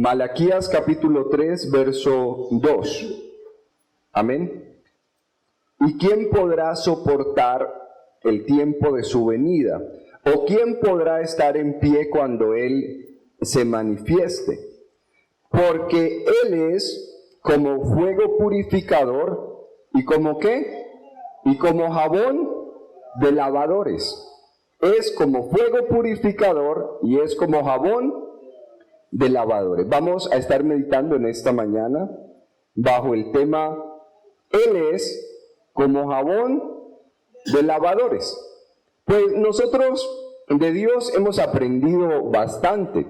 Malaquías capítulo 3, verso 2. Amén. ¿Y quién podrá soportar el tiempo de su venida? ¿O quién podrá estar en pie cuando Él se manifieste? Porque Él es como fuego purificador y como ¿qué? Y como jabón de lavadores. Es como fuego purificador y es como jabón de lavadores. Vamos a estar meditando en esta mañana bajo el tema Él es como jabón de lavadores. Pues nosotros de Dios hemos aprendido bastante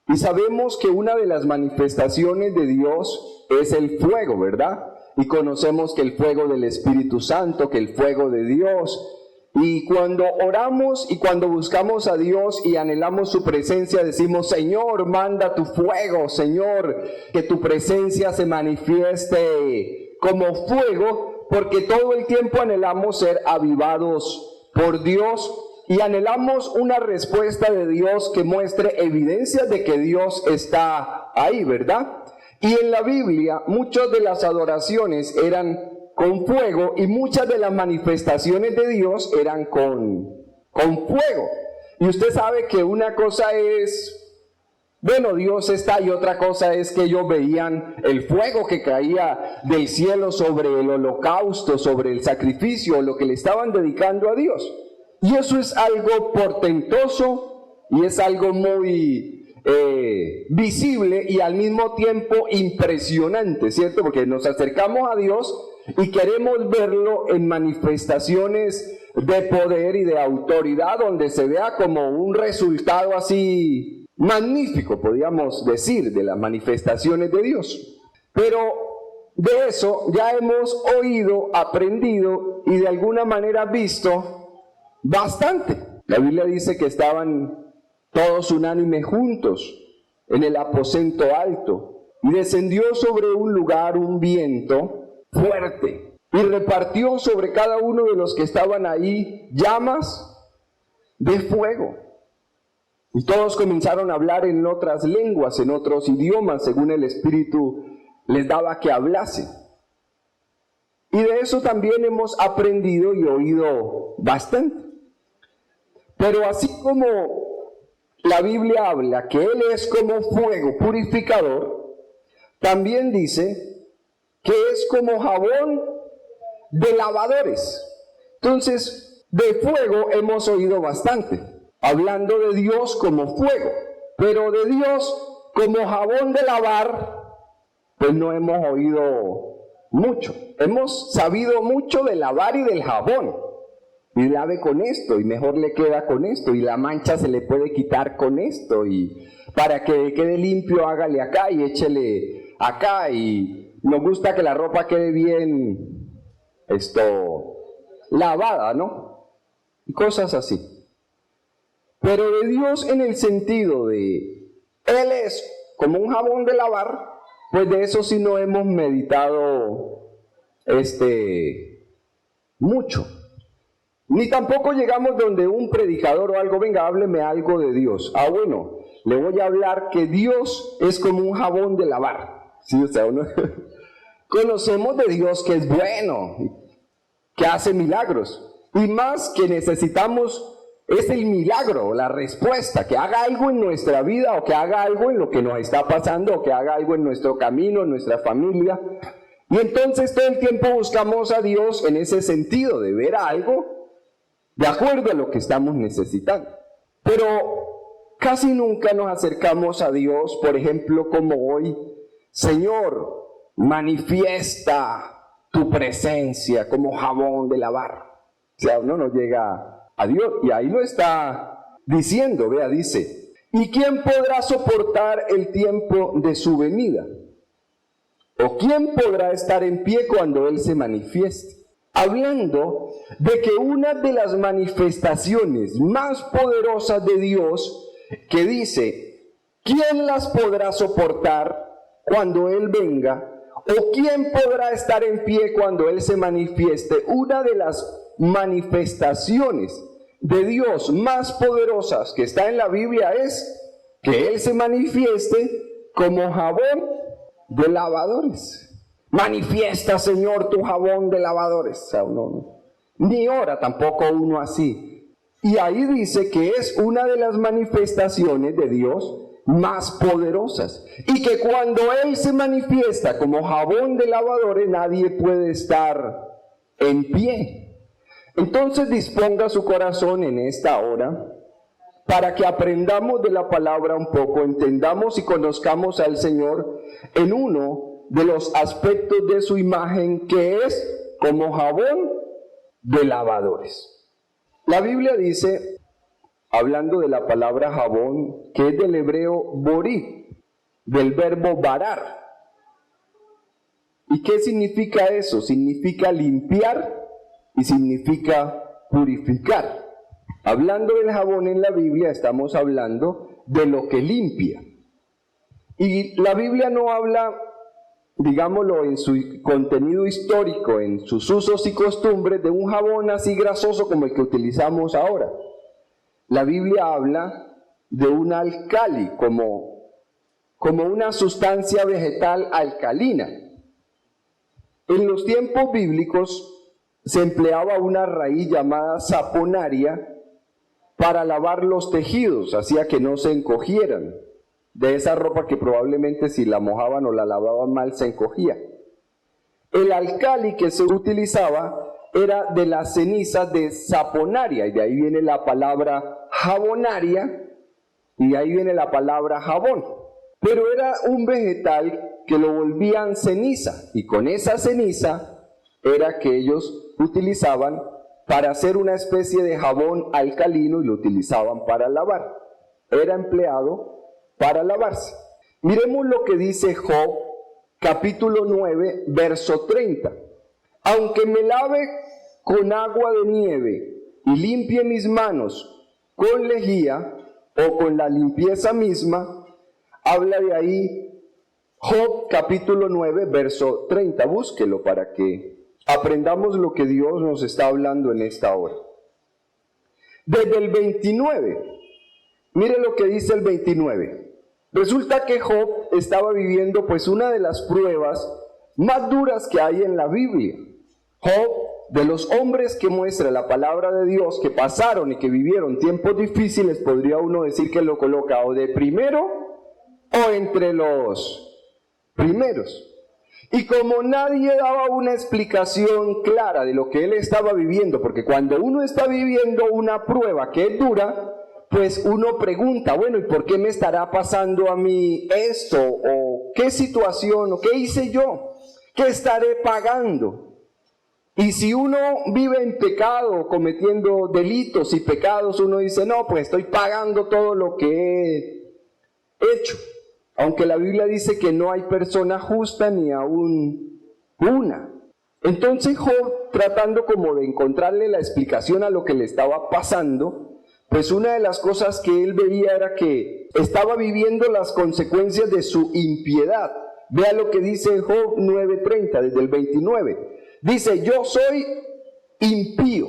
y sabemos que una de las manifestaciones de Dios es el fuego, ¿verdad? Y conocemos que el fuego del Espíritu Santo, que el fuego de Dios. Y cuando oramos y cuando buscamos a Dios y anhelamos su presencia, decimos: Señor, manda tu fuego, Señor, que tu presencia se manifieste como fuego, porque todo el tiempo anhelamos ser avivados por Dios y anhelamos una respuesta de Dios que muestre evidencias de que Dios está ahí, ¿verdad? Y en la Biblia muchas de las adoraciones eran con fuego y muchas de las manifestaciones de Dios eran con fuego. Y usted sabe que una cosa es, bueno, Dios está, y otra cosa es que ellos veían el fuego que caía del cielo sobre el holocausto, sobre el sacrificio, lo que le estaban dedicando a Dios. Y eso es algo portentoso y es algo muy visible y al mismo tiempo impresionante, ¿cierto? Porque nos acercamos a Dios y queremos verlo en manifestaciones de poder y de autoridad, donde se vea como un resultado así magnífico, podríamos decir, de las manifestaciones de Dios. Pero de eso ya hemos oído, aprendido y de alguna manera visto bastante. La Biblia dice que estaban todos unánimes juntos en el aposento alto, y descendió sobre un lugar un viento fuerte, y repartió sobre cada uno de los que estaban ahí llamas de fuego. Y todos comenzaron a hablar en otras lenguas, en otros idiomas, según el Espíritu les daba que hablasen. Y de eso también hemos aprendido y oído bastante. Pero así como la Biblia habla que Él es como fuego purificador, también dice que es como jabón de lavadores. Entonces, de fuego hemos oído bastante, hablando de Dios como fuego, pero de Dios como jabón de lavar, pues no hemos oído mucho. Hemos sabido mucho de lavar y del jabón. Y lave con esto, y mejor le queda con esto, y la mancha se le puede quitar con esto, y para que quede limpio hágale acá y échele acá, y nos gusta que la ropa quede bien lavada, ¿no? Y cosas así. Pero de Dios en el sentido de Él es como un jabón de lavar, pues de eso sí no hemos meditado mucho. Ni tampoco llegamos donde un predicador o algo: venga, hábleme algo de Dios. Ah, bueno, le voy a hablar que Dios es como un jabón de lavar. ¿Sí? O sea, uno conocemos de Dios que es bueno, que hace milagros. Y más que necesitamos es el milagro, la respuesta, que haga algo en nuestra vida, o que haga algo en lo que nos está pasando, o que haga algo en nuestro camino, en nuestra familia. Y entonces todo el tiempo buscamos a Dios en ese sentido, de ver algo de acuerdo a lo que estamos necesitando. Pero casi nunca nos acercamos a Dios, por ejemplo, como hoy: Señor, manifiesta tu presencia como jabón de lavar. O sea, uno no llega a Dios, y ahí lo está diciendo, vea, dice: ¿y quién podrá soportar el tiempo de su venida? ¿O quién podrá estar en pie cuando Él se manifieste? Hablando de que una de las manifestaciones más poderosas de Dios, que dice: ¿quién las podrá soportar cuando Él venga? ¿O quién podrá estar en pie cuando Él se manifieste? Una de las manifestaciones de Dios más poderosas que está en la Biblia es que Él se manifieste como jabón de lavadores. Manifiesta, Señor, tu jabón de lavadores. O sea, ni ora tampoco uno así. Y ahí dice que es una de las manifestaciones de Dios más poderosas. Y que cuando Él se manifiesta como jabón de lavadores, nadie puede estar en pie. Entonces disponga su corazón en esta hora para que aprendamos de la palabra un poco, entendamos y conozcamos al Señor en uno de los aspectos de su imagen, que es como jabón de lavadores. La Biblia dice, hablando de la palabra jabón, que es del hebreo borí, del verbo barar. ¿Y qué significa eso? Significa limpiar y significa purificar. Hablando del jabón en la Biblia, estamos hablando de lo que limpia. Y la Biblia no habla, digámoslo, en su contenido histórico, en sus usos y costumbres, de un jabón así grasoso como el que utilizamos ahora. La Biblia habla de un alcali, como una sustancia vegetal alcalina. En los tiempos bíblicos se empleaba una raíz llamada saponaria para lavar los tejidos, hacía que no se encogieran, de esa ropa que probablemente si la mojaban o la lavaban mal se encogía. El alcali que se utilizaba era de las cenizas de saponaria, y de ahí viene la palabra jabonaria, y de ahí viene la palabra jabón. Pero era un vegetal que lo volvían ceniza, y con esa ceniza era que ellos utilizaban para hacer una especie de jabón alcalino y lo utilizaban para lavar. Era empleado para lavarse. Miremos lo que dice Job, capítulo 9, verso 30. Aunque me lave con agua de nieve y limpie mis manos con lejía o con la limpieza misma, habla de ahí Job, capítulo 9, verso 30. Búsquelo para que aprendamos lo que Dios nos está hablando en esta hora. Desde el 29, mire lo que dice el 29. Resulta que Job estaba viviendo pues una de las pruebas más duras que hay en la Biblia. Job, de los hombres que muestra la palabra de Dios, que pasaron y que vivieron tiempos difíciles, podría uno decir que lo coloca o de primero o entre los primeros. Y como nadie daba una explicación clara de lo que él estaba viviendo, porque cuando uno está viviendo una prueba que es dura, pues uno pregunta, bueno, ¿y por qué me estará pasando a mí esto? ¿O qué situación? ¿O qué hice yo? ¿Qué estaré pagando? Y si uno vive en pecado, cometiendo delitos y pecados, uno dice, no, pues estoy pagando todo lo que he hecho. Aunque la Biblia dice que no hay persona justa ni aún una. Entonces Job, tratando como de encontrarle la explicación a lo que le estaba pasando, pues una de las cosas que él veía era que estaba viviendo las consecuencias de su impiedad. Vea lo que dice Job 9:30, desde el 29. Dice, yo soy impío,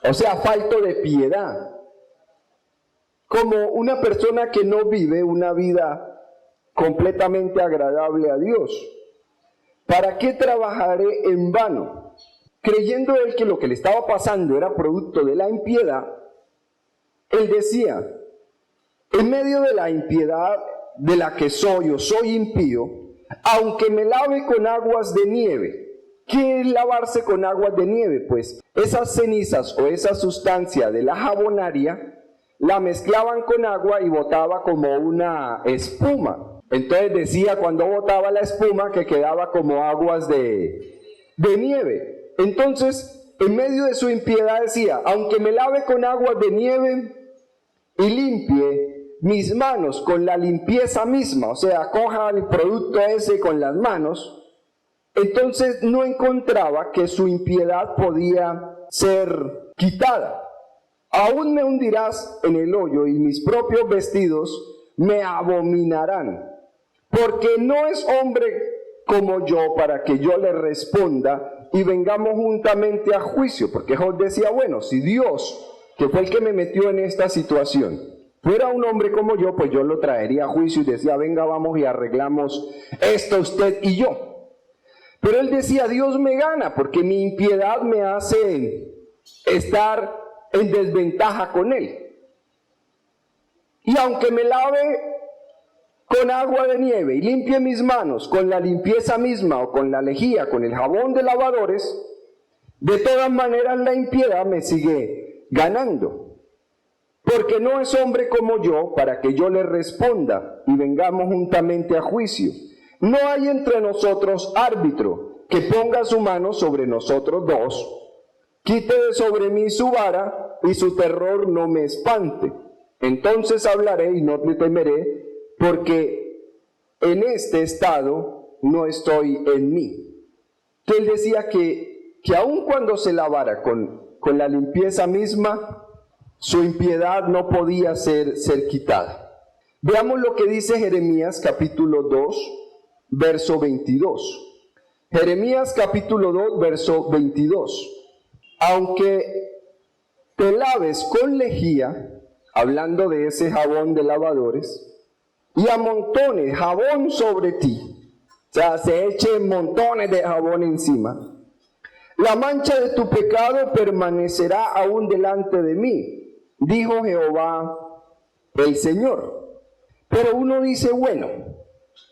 o sea, falto de piedad. Como una persona que no vive una vida completamente agradable a Dios. ¿Para qué trabajaré en vano? Creyendo él que lo que le estaba pasando era producto de la impiedad, él decía, en medio de la impiedad de la que soy o soy impío, aunque me lave con aguas de nieve. ¿Qué es lavarse con aguas de nieve? Pues esas cenizas o esa sustancia de la jabonaria la mezclaban con agua y botaba como una espuma. Entonces decía cuando botaba la espuma que quedaba como aguas de nieve. Entonces, en medio de su impiedad decía, aunque me lave con aguas de nieve y limpie mis manos con la limpieza misma, o sea, coja el producto ese con las manos, entonces no encontraba que su impiedad podía ser quitada. Aún me hundirás en el hoyo y mis propios vestidos me abominarán, porque no es hombre como yo para que yo le responda y vengamos juntamente a juicio. Porque Job decía, bueno, si Dios, que fue el que me metió en esta situación, Fuera un hombre como yo, pues yo lo traería a juicio y decía, venga, vamos y arreglamos esto usted y yo. Pero él decía, Dios me gana, porque mi impiedad me hace estar en desventaja con él. Y aunque me lave con agua de nieve y limpie mis manos con la limpieza misma o con la lejía, con el jabón de lavadores, de todas maneras la impiedad me sigue ganando. Porque no es hombre como yo para que yo le responda y vengamos juntamente a juicio. No hay entre nosotros árbitro que ponga su mano sobre nosotros dos. Quite de sobre mí su vara y su terror no me espante. Entonces hablaré y no te temeré, porque en este estado no estoy en mí. Que él decía que aun cuando se lavara con la limpieza misma, su impiedad no podía ser quitada. Veamos lo que dice Jeremías capítulo 2, verso 22. Jeremías capítulo 2, verso 22. Aunque te laves con lejía, hablando de ese jabón de lavadores, y amontones jabón sobre ti, o sea, se echen montones de jabón encima, la mancha de tu pecado permanecerá aún delante de mí, dijo Jehová el Señor. Pero uno dice, bueno,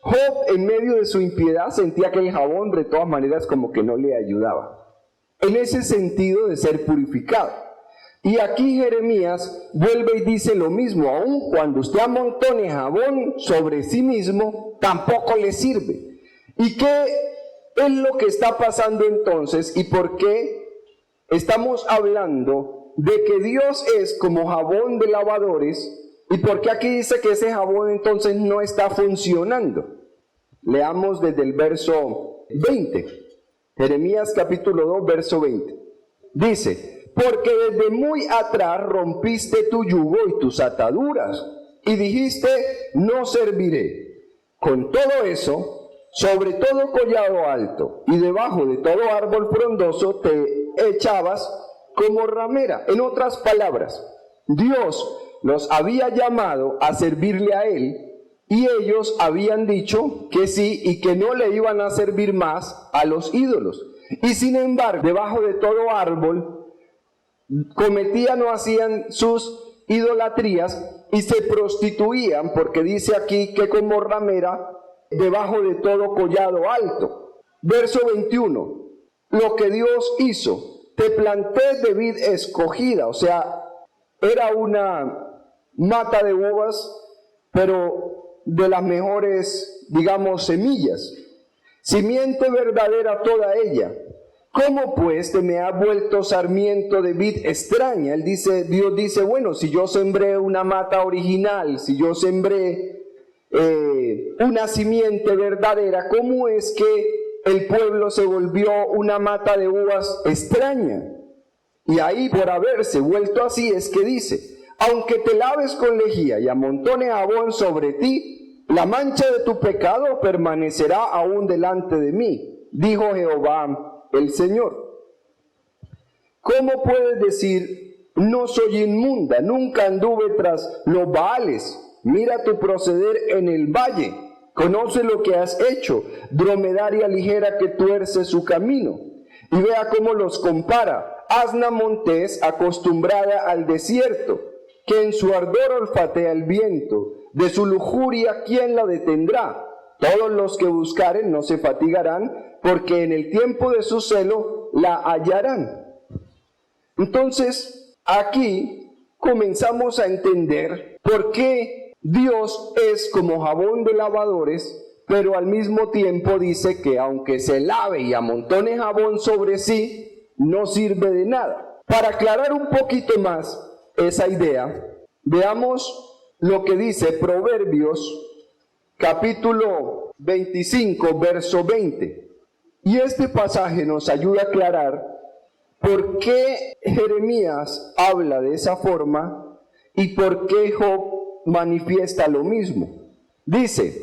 Job en medio de su impiedad sentía que el jabón de todas maneras como que no le ayudaba, en ese sentido de ser purificado. Y aquí Jeremías vuelve y dice lo mismo, aun cuando usted amontone jabón sobre sí mismo, tampoco le sirve. ¿Y qué es lo que está pasando entonces? ¿Y por qué estamos hablando de que Dios es como jabón de lavadores? ¿Y por qué aquí dice que ese jabón entonces no está funcionando? Leamos desde el verso 20. Jeremías capítulo 2, verso 20. Dice, porque desde muy atrás rompiste tu yugo y tus ataduras, y dijiste, no serviré. Con todo eso, sobre todo collado alto y debajo de todo árbol frondoso te echabas como ramera. En otras palabras, Dios los había llamado a servirle a Él, y ellos habían dicho que sí y que no le iban a servir más a los ídolos. Y sin embargo, debajo de todo árbol, cometían o hacían sus idolatrías y se prostituían, porque dice aquí que como ramera, debajo de todo collado alto. Verso 21, lo que Dios hizo, te planté de vid escogida, o sea, era una mata de uvas, pero de las mejores, digamos, semillas, simiente verdadera toda ella. ¿Cómo pues te me ha vuelto sarmiento de vid extraña? Dios dice, bueno, si yo sembré una mata original, si yo sembré una simiente verdadera, ¿cómo es que el pueblo se volvió una mata de uvas extraña? Y ahí, por haberse vuelto así, es que dice, aunque te laves con lejía y amontones jabón sobre ti, la mancha de tu pecado permanecerá aún delante de mí, dijo Jehová el Señor. ¿Cómo puedes decir, no soy inmunda, nunca anduve tras los Baales? Mira tu proceder en el valle, conoce lo que has hecho, dromedaria ligera que tuerce su camino. Y vea cómo los compara, asna montés acostumbrada al desierto, que en su ardor olfatea el viento, de su lujuria ¿quién la detendrá? Todos los que buscaren no se fatigarán, porque en el tiempo de su celo la hallarán. Entonces, aquí comenzamos a entender por qué Dios es como jabón de lavadores, pero al mismo tiempo dice que aunque se lave y amontone jabón sobre sí, no sirve de nada. Para aclarar un poquito más esa idea, veamos lo que dice Proverbios capítulo 25, verso 20. Y este pasaje nos ayuda a aclarar por qué Jeremías habla de esa forma y por qué Job manifiesta lo mismo. Dice,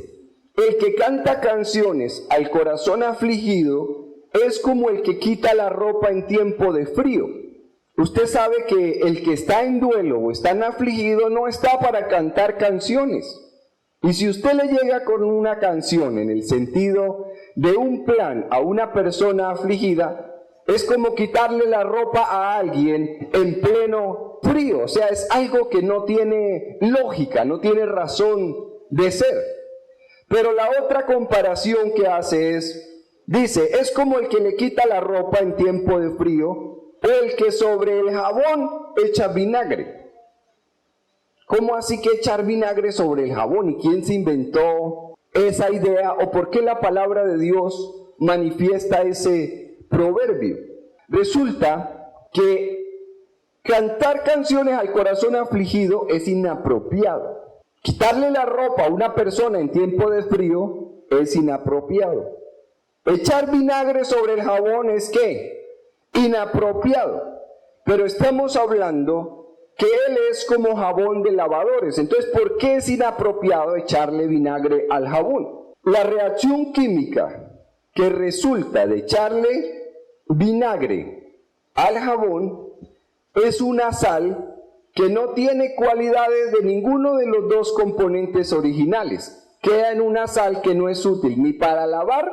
el que canta canciones al corazón afligido es como el que quita la ropa en tiempo de frío, Usted sabe que el que está en duelo o está en afligido no está para cantar canciones. Y si usted le llega con una canción en el sentido de un plan a una persona afligida, es como quitarle la ropa a alguien en pleno frío. O sea, es algo que no tiene lógica, no tiene razón de ser. Pero la otra comparación que hace dice, es como el que le quita la ropa en tiempo de frío o el que sobre el jabón echa vinagre. ¿Cómo así que echar vinagre sobre el jabón? ¿Y quién se inventó esa idea? ¿O por qué la palabra de Dios manifiesta ese proverbio? Resulta que cantar canciones al corazón afligido es inapropiado. Quitarle la ropa a una persona en tiempo de frío es inapropiado. Echar vinagre sobre el jabón es ¿qué? Inapropiado. Pero estamos hablando que él es como jabón de lavadores. Entonces, ¿por qué es inapropiado echarle vinagre al jabón? La reacción química que resulta de echarle vinagre al jabón es una sal que no tiene cualidades de ninguno de los dos componentes originales. Queda en una sal que no es útil ni para lavar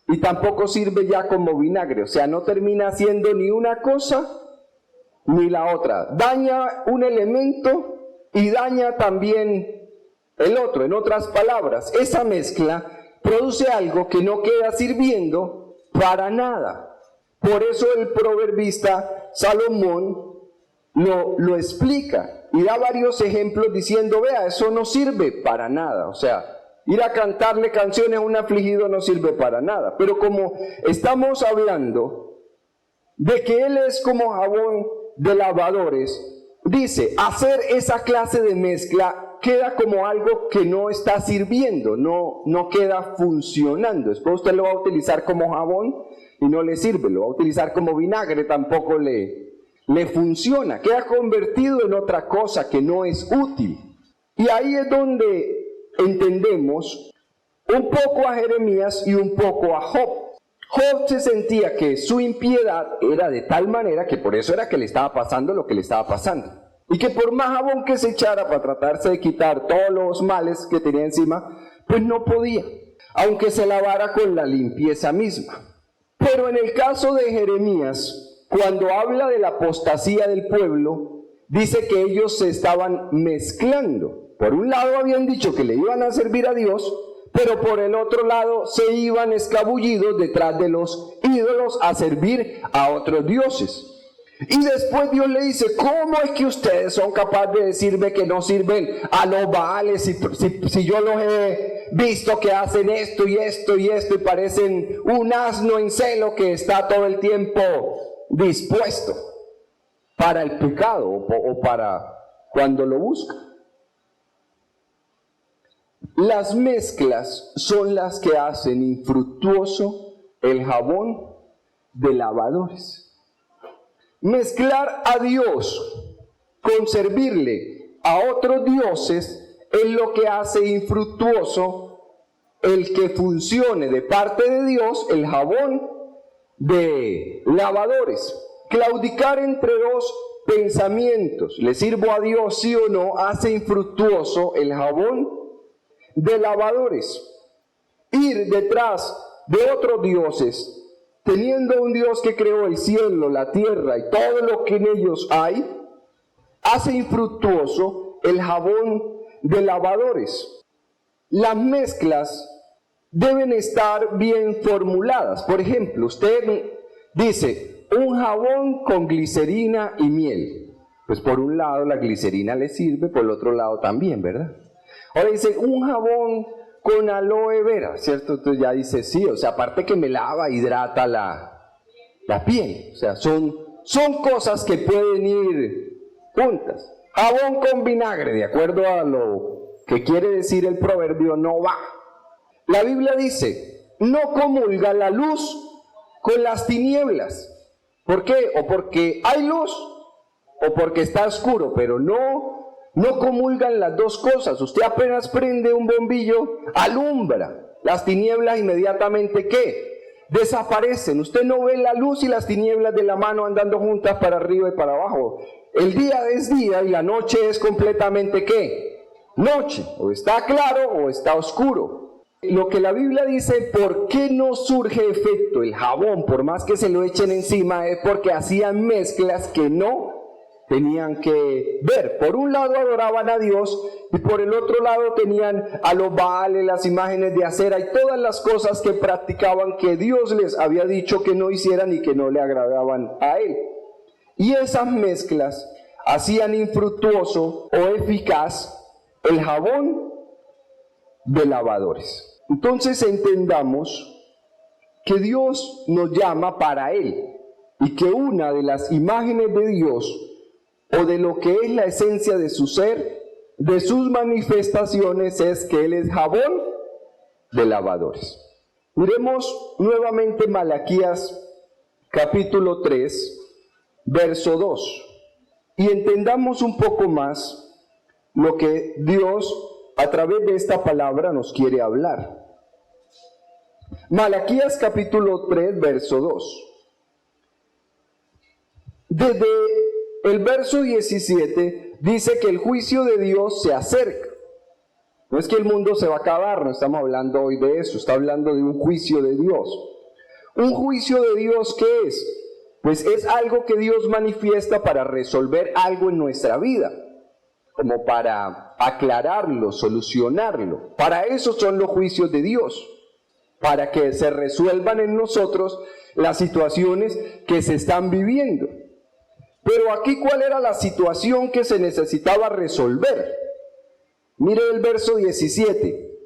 y tampoco sirve ya como vinagre. O sea, no termina siendo ni una cosa ni la otra. Daña un elemento y daña también el otro. En otras palabras, esa mezcla produce algo que no queda sirviendo para nada. Por eso el proverbista Salomón lo explica y da varios ejemplos diciendo, vea, eso no sirve para nada. O sea, ir a cantarle canciones a un afligido no sirve para nada. Pero como estamos hablando de que él es como jabón de lavadores, dice, hacer esa clase de mezcla queda como algo que no está sirviendo, no queda funcionando. Después usted lo va a utilizar como jabón y no le sirve, lo va a utilizar como vinagre, tampoco le funciona, queda convertido en otra cosa que no es útil. Y ahí es donde entendemos un poco a Jeremías y un poco a Job. Job se sentía que su impiedad era de tal manera que por eso era que le estaba pasando lo que le estaba pasando. Y que por más jabón que se echara para tratarse de quitar todos los males que tenía encima, pues no podía, aunque se lavara con la limpieza misma. Pero en el caso de Jeremías, cuando habla de la apostasía del pueblo, dice que ellos se estaban mezclando. Por un lado habían dicho que le iban a servir a Dios, pero por el otro lado se iban escabullidos detrás de los ídolos a servir a otros dioses. Y después Dios le dice, ¿cómo es que ustedes son capaces de decirme que no sirven a los Baales si yo los he visto que hacen esto y esto y esto y parecen un asno en celo que está todo el tiempo dispuesto para el pecado o para cuando lo busca? Las mezclas son las que hacen infructuoso el jabón de lavadores. Mezclar a Dios con servirle a otros dioses es lo que hace infructuoso el que funcione de parte de Dios el jabón de lavadores. Claudicar entre dos pensamientos, ¿le sirvo a Dios sí o no?, hace infructuoso el jabón de lavadores. Ir detrás de otros dioses, teniendo un Dios que creó el cielo, la tierra y todo lo que en ellos hay, hace infructuoso el jabón de lavadores. Las mezclas deben estar bien formuladas. Por ejemplo, usted dice, un jabón con glicerina y miel. Pues por un lado la glicerina le sirve, por el otro lado también, ¿verdad? Ahora dice, un jabón con aloe vera, ¿cierto? Entonces ya dice, sí, o sea, aparte que me lava, hidrata la piel. O sea, son cosas que pueden ir juntas. Jabón con vinagre, de acuerdo a lo que quiere decir el proverbio, no va. La Biblia dice, no comulga la luz con las tinieblas. ¿Por qué? O porque hay luz, o porque está oscuro, pero no comulgan las dos cosas. Usted apenas prende un bombillo, alumbra. Las tinieblas inmediatamente, ¿qué? desaparecen. Usted no ve la luz y las tinieblas de la mano andando juntas para arriba y para abajo. El día es día y la noche es completamente ¿qué? Noche. O está claro o está oscuro. Lo que la Biblia dice, ¿por qué no surge efecto? El jabón, por más que se lo echen encima, es porque hacían mezclas que no tenían que ver. Por un lado adoraban a Dios y por el otro lado tenían a los Baales, las imágenes de acera y todas las cosas que practicaban que Dios les había dicho que no hicieran y que no le agradaban a Él. Y esas mezclas hacían infructuoso o eficaz el jabón de lavadores. Entonces entendamos que Dios nos llama para Él y que una de las imágenes de Dios o de lo que es la esencia de su ser, de sus manifestaciones, es que Él es jabón de lavadores. Miremos nuevamente Malaquías capítulo 3, verso 2, y entendamos un poco más lo que Dios a través de esta palabra nos quiere hablar. Malaquías capítulo 3, verso 2. Desde el verso 17 dice que el juicio de Dios se acerca. No es que el mundo se va a acabar, no estamos hablando hoy de eso, está hablando de un juicio de Dios. ¿Un juicio de Dios qué es? Pues es algo que Dios manifiesta para resolver algo en nuestra vida, como para aclararlo, solucionarlo. Para eso son los juicios de Dios, para que se resuelvan en nosotros las situaciones que se están viviendo. Pero aquí, ¿cuál era la situación que se necesitaba resolver? Mire el verso 17.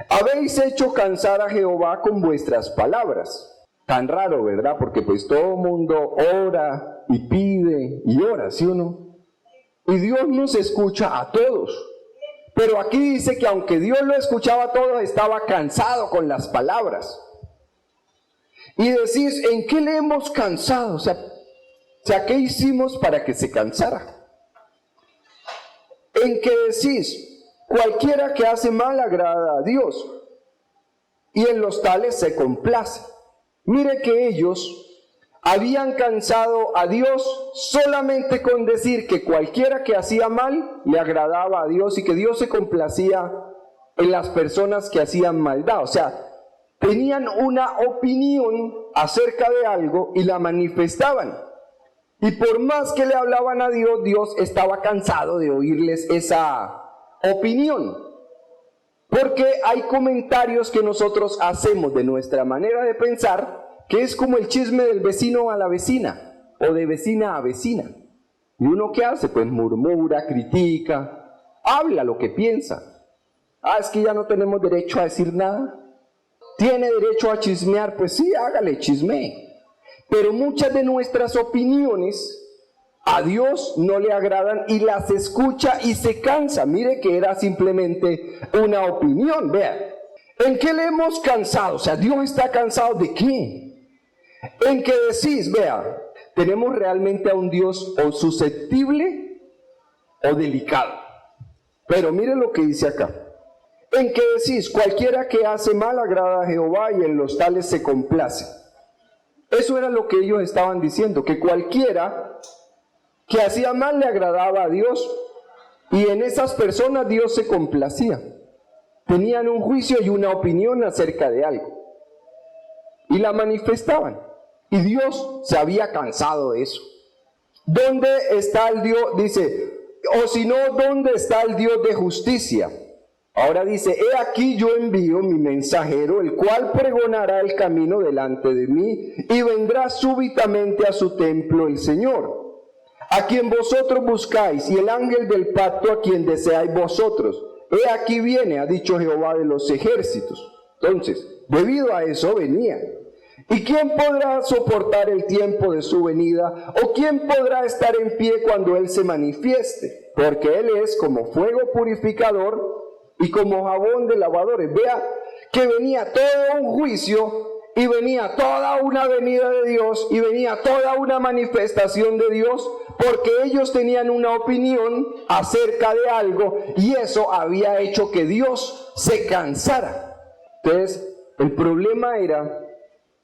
Habéis hecho cansar a Jehová con vuestras palabras. Tan raro, ¿verdad? Porque pues todo el mundo ora y pide y ora, ¿sí o no? Y Dios nos escucha a todos. Pero aquí dice que aunque Dios lo escuchaba a todos, estaba cansado con las palabras. Y decís, ¿en qué le hemos cansado? O sea, ¿qué hicimos para que se cansara? En que decís, cualquiera que hace mal agrada a Dios, y en los tales se complace. Mire que ellos habían cansado a Dios solamente con decir que cualquiera que hacía mal le agradaba a Dios y que Dios se complacía en las personas que hacían maldad. O sea, tenían una opinión acerca de algo y la manifestaban. Y por más que le hablaban a Dios, Dios estaba cansado de oírles esa opinión. Porque hay comentarios que nosotros hacemos de nuestra manera de pensar, que es como el chisme del vecino a la vecina, o de vecina a vecina. ¿Y uno qué hace? Pues murmura, critica, habla lo que piensa. Es que ya no tenemos derecho a decir nada. ¿Tiene derecho a chismear? Pues sí, hágale, chisme. Pero muchas de nuestras opiniones a Dios no le agradan y las escucha y se cansa. Mire que era simplemente una opinión. Vea, ¿en qué le hemos cansado? O sea, Dios está cansado ¿de qué? En que decís, vea, tenemos realmente a un Dios o susceptible o delicado. Pero mire lo que dice acá. En que decís, cualquiera que hace mal agrada a Jehová y en los tales se complace. Eso era lo que ellos estaban diciendo, que cualquiera que hacía mal le agradaba a Dios y en esas personas Dios se complacía. Tenían un juicio y una opinión acerca de algo y la manifestaban y Dios se había cansado de eso. ¿Dónde está el Dios? Dice, o si no, ¿dónde está el Dios de justicia? Ahora dice, he aquí yo envío mi mensajero, el cual pregonará el camino delante de mí, y vendrá súbitamente a su templo el Señor, a quien vosotros buscáis, y el ángel del pacto a quien deseáis vosotros. He aquí viene, ha dicho Jehová de los ejércitos. Entonces, debido a eso venía. ¿Y quién podrá soportar el tiempo de su venida? ¿O quién podrá estar en pie cuando Él se manifieste? Porque Él es como fuego purificador y como jabón de lavadores. Vea que venía todo un juicio y venía toda una venida de Dios y venía toda una manifestación de Dios, porque ellos tenían una opinión acerca de algo y eso había hecho que Dios se cansara. Entonces, el problema era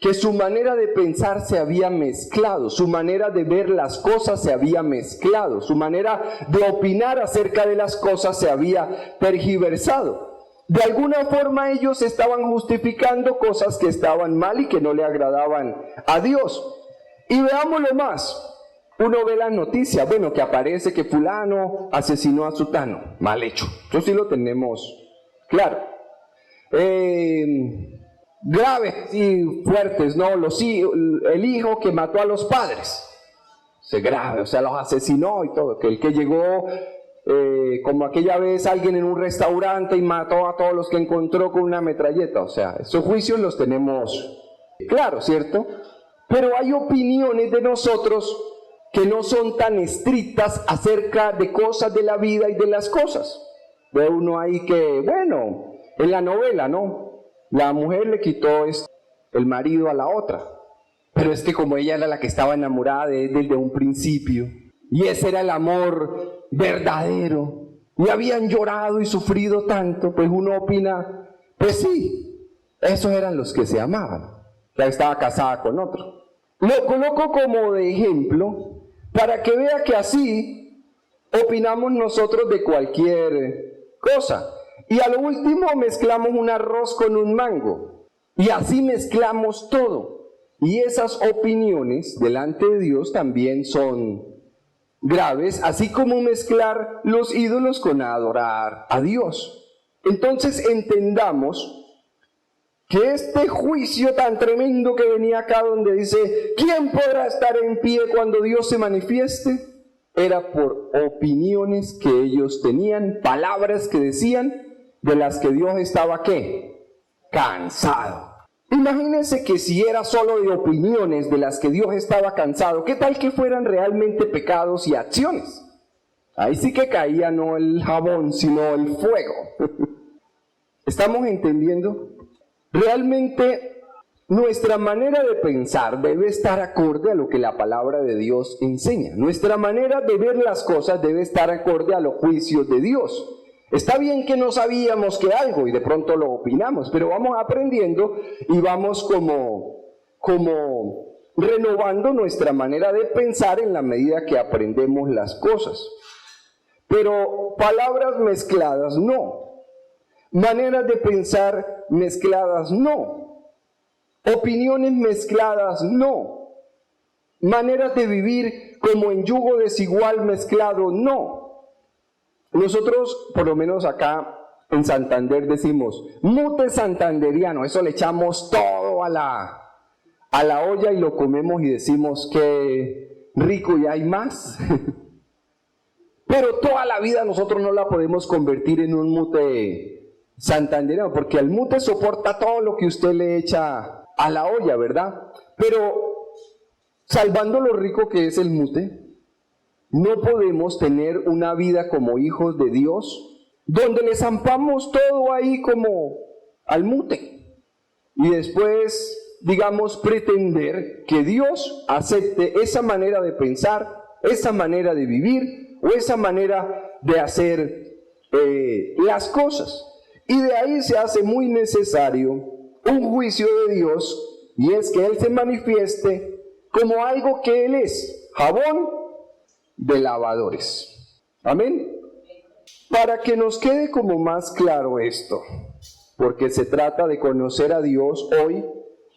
que su manera de pensar se había mezclado, su manera de ver las cosas se había mezclado, su manera de opinar acerca de las cosas se había tergiversado. De alguna forma ellos estaban justificando cosas que estaban mal y que no le agradaban a Dios. Y veámoslo más. Uno ve las noticias, bueno, que aparece que fulano asesinó a sutano, mal hecho. Eso sí lo tenemos claro. Graves y fuertes, ¿no? El hijo que mató a los padres. Es grave, o sea, los asesinó y todo. Que el que llegó, como aquella vez alguien en un restaurante y mató a todos los que encontró con una metralleta. O sea, esos juicios los tenemos claros, ¿cierto? Pero hay opiniones de nosotros que no son tan estrictas acerca de cosas de la vida y de las cosas. Ve uno ahí que, bueno, en la novela, ¿no? La mujer le quitó el marido a la otra, pero es que como ella era la que estaba enamorada de él desde un principio, y ese era el amor verdadero, y habían llorado y sufrido tanto, pues uno opina, pues sí, esos eran los que se amaban, ya estaba casada con otro. Lo coloco como de ejemplo, para que vea que así opinamos nosotros de cualquier cosa. Y a lo último mezclamos un arroz con un mango. Y así mezclamos todo. Y esas opiniones delante de Dios también son graves, así como mezclar los ídolos con adorar a Dios. Entonces entendamos que este juicio tan tremendo que venía acá donde dice, ¿quién podrá estar en pie cuando Dios se manifieste? Era por opiniones que ellos tenían, palabras que decían, de las que Dios estaba, ¿qué? Cansado. Imagínense que si era solo de opiniones de las que Dios estaba cansado, ¿qué tal que fueran realmente pecados y acciones? Ahí sí que caía no el jabón, sino el fuego. ¿Estamos entendiendo? Realmente nuestra manera de pensar debe estar acorde a lo que la palabra de Dios enseña. Nuestra manera de ver las cosas debe estar acorde a los juicios de Dios. Está bien que no sabíamos que algo y de pronto lo opinamos, pero vamos aprendiendo y vamos como renovando nuestra manera de pensar en la medida que aprendemos las cosas. Pero palabras mezcladas no. Maneras de pensar mezcladas, no. Opiniones mezcladas, no. Maneras de vivir como en yugo desigual mezclado, no. Nosotros, por lo menos acá en Santander, decimos, mute santanderiano, eso le echamos todo a la olla y lo comemos y decimos que rico y hay más. Pero toda la vida nosotros no la podemos convertir en un mute santandereano, porque el mute soporta todo lo que usted le echa a la olla, ¿verdad? Pero salvando lo rico que es el mute, no podemos tener una vida como hijos de Dios, donde le zampamos todo ahí como al mute, y después, digamos, pretender que Dios acepte esa manera de pensar, esa manera de vivir, o esa manera de hacer las cosas. Y de ahí se hace muy necesario un juicio de Dios, y es que Él se manifieste como algo que Él es, jabón de lavadores. Amén. Para que nos quede como más claro esto, porque se trata de conocer a Dios hoy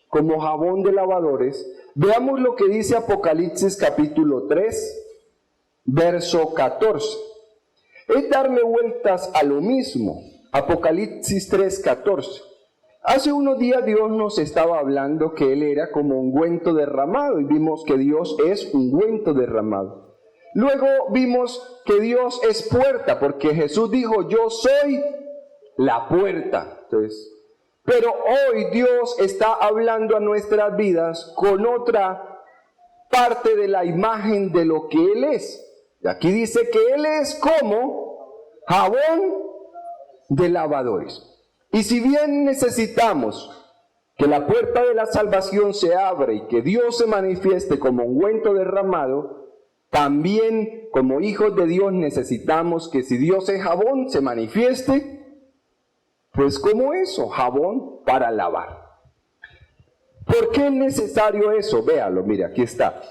como jabón de lavadores, veamos lo que dice Apocalipsis capítulo 3, verso 14. Es darle vueltas a lo mismo. Apocalipsis 3:14. Hace unos días Dios nos estaba hablando que Él era como ungüento derramado, y vimos que Dios es ungüento derramado. Luego vimos que Dios es puerta, porque Jesús dijo, yo soy la puerta. Entonces, pero hoy Dios está hablando a nuestras vidas con otra parte de la imagen de lo que Él es. Y aquí dice que Él es como jabón de lavadores. Y si bien necesitamos que la puerta de la salvación se abra y que Dios se manifieste como ungüento derramado, también como hijos de Dios necesitamos que si Dios es jabón se manifieste, pues como eso, jabón para lavar. ¿Por qué es necesario eso? Véalo, mira, aquí está.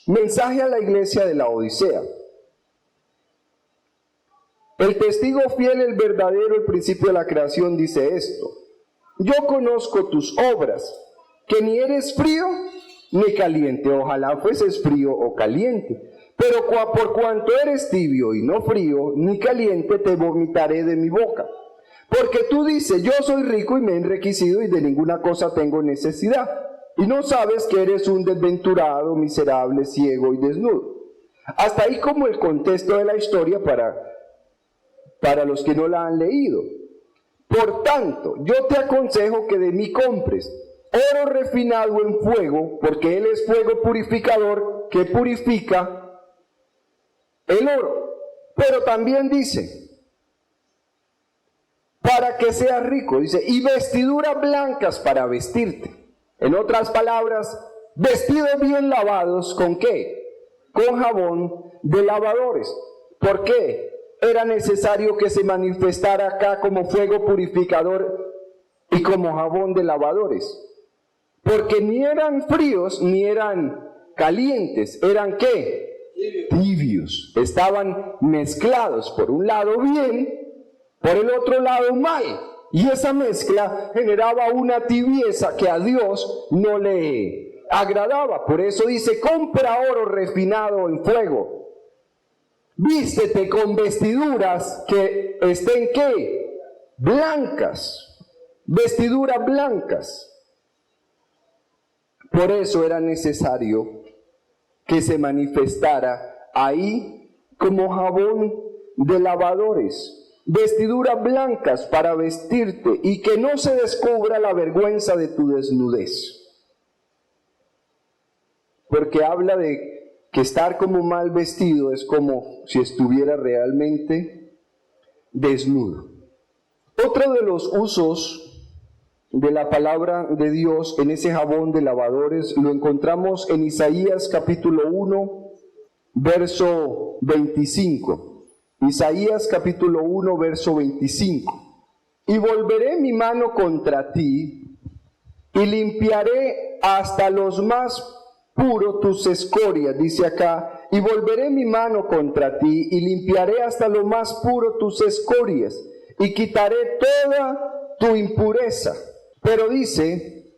Mensaje a la iglesia de la Odisea. El testigo fiel, el verdadero, el principio de la creación dice esto: yo conozco tus obras, que ni eres frío ni caliente. Ojalá fueses frío o caliente. Pero por cuanto eres tibio y no frío ni caliente, te vomitaré de mi boca. Porque tú dices, yo soy rico y me he enriquecido y de ninguna cosa tengo necesidad. Y no sabes que eres un desventurado, miserable, ciego y desnudo. Hasta ahí como el contexto de la historia para los que no la han leído. Por tanto, yo te aconsejo que de mí compres oro refinado en fuego, porque él es fuego purificador que purifica el oro. Pero también dice, para que seas rico, dice, y vestiduras blancas para vestirte. En otras palabras, vestidos bien lavados, ¿con qué? Con jabón de lavadores. ¿Por qué? Era necesario que se manifestara acá como fuego purificador y como jabón de lavadores. Porque ni eran fríos ni eran calientes, ¿eran qué? Tibios. Estaban mezclados, por un lado bien, por el otro lado mal. Y esa mezcla generaba una tibieza que a Dios no le agradaba. Por eso dice, compra oro refinado en fuego. Vístete con vestiduras que estén ¿qué? Blancas. Vestiduras blancas. Por eso era necesario que se manifestara ahí como jabón de lavadores. Vestiduras blancas para vestirte y que no se descubra la vergüenza de tu desnudez. Porque habla de que estar como mal vestido es como si estuviera realmente desnudo. Otro de los usos de la palabra de Dios en ese jabón de lavadores lo encontramos en Isaías capítulo 1, verso 25. Isaías capítulo 1, verso 25. Y volveré mi mano contra ti y limpiaré hasta los más puros tus escorias, dice acá, y volveré mi mano contra ti y limpiaré hasta lo más puro tus escorias y quitaré toda tu impureza. Pero dice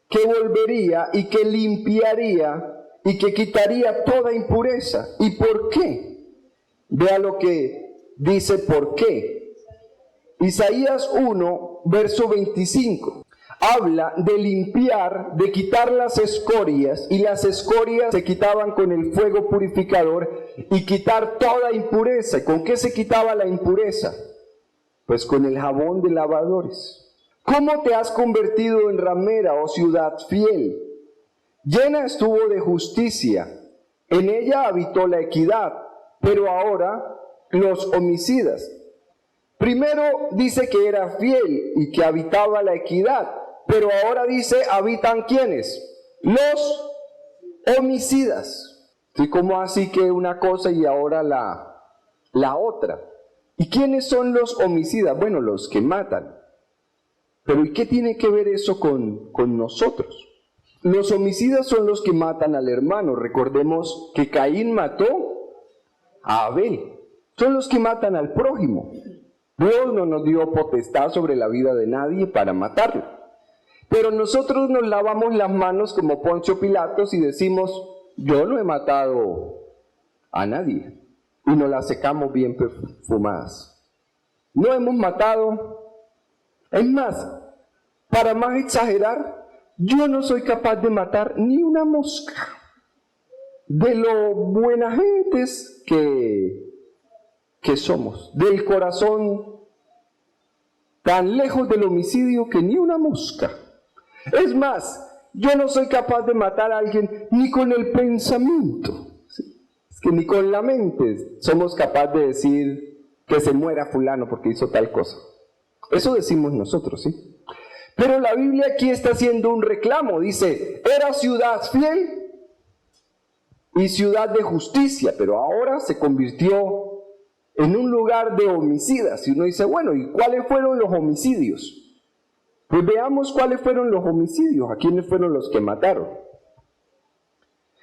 que volvería y que limpiaría y que quitaría toda impureza. ¿Y por qué? Vea lo que dice por qué. Isaías 1, verso 25. Habla de limpiar, de quitar las escorias, y las escorias se quitaban con el fuego purificador y quitar toda impureza. ¿Y con qué se quitaba la impureza? Pues con el jabón de lavadores. ¿Cómo te has convertido en ramera, oh ciudad fiel? Llena estuvo de justicia, en ella habitó la equidad, pero ahora los homicidas. Primero dice que era fiel y que habitaba la equidad, pero ahora dice, ¿habitan quiénes? Los homicidas. ¿Y cómo así que una cosa y ahora la otra? ¿Y quiénes son los homicidas? Bueno, los que matan. Pero ¿y qué tiene que ver eso con nosotros? Los homicidas son los que matan al hermano. Recordemos que Caín mató a Abel. Son los que matan al prójimo. Dios no nos dio potestad sobre la vida de nadie para matarlo. Pero nosotros nos lavamos las manos como Poncio Pilatos y decimos, yo no he matado a nadie. Y nos las secamos bien perfumadas. No hemos matado. Es más, para más exagerar, yo no soy capaz de matar ni una mosca. De lo buenas gentes que somos, del corazón tan lejos del homicidio que ni una mosca. Es más, yo no soy capaz de matar a alguien ni con el pensamiento. Es que ni con la mente somos capaces de decir que se muera fulano porque hizo tal cosa. Eso decimos nosotros, ¿sí? Pero la Biblia aquí está haciendo un reclamo. Dice, era ciudad fiel y ciudad de justicia, pero ahora se convirtió en un lugar de homicidas. Y uno dice, bueno, ¿y cuáles fueron los homicidios? Pues veamos cuáles fueron los homicidios, a quiénes fueron los que mataron.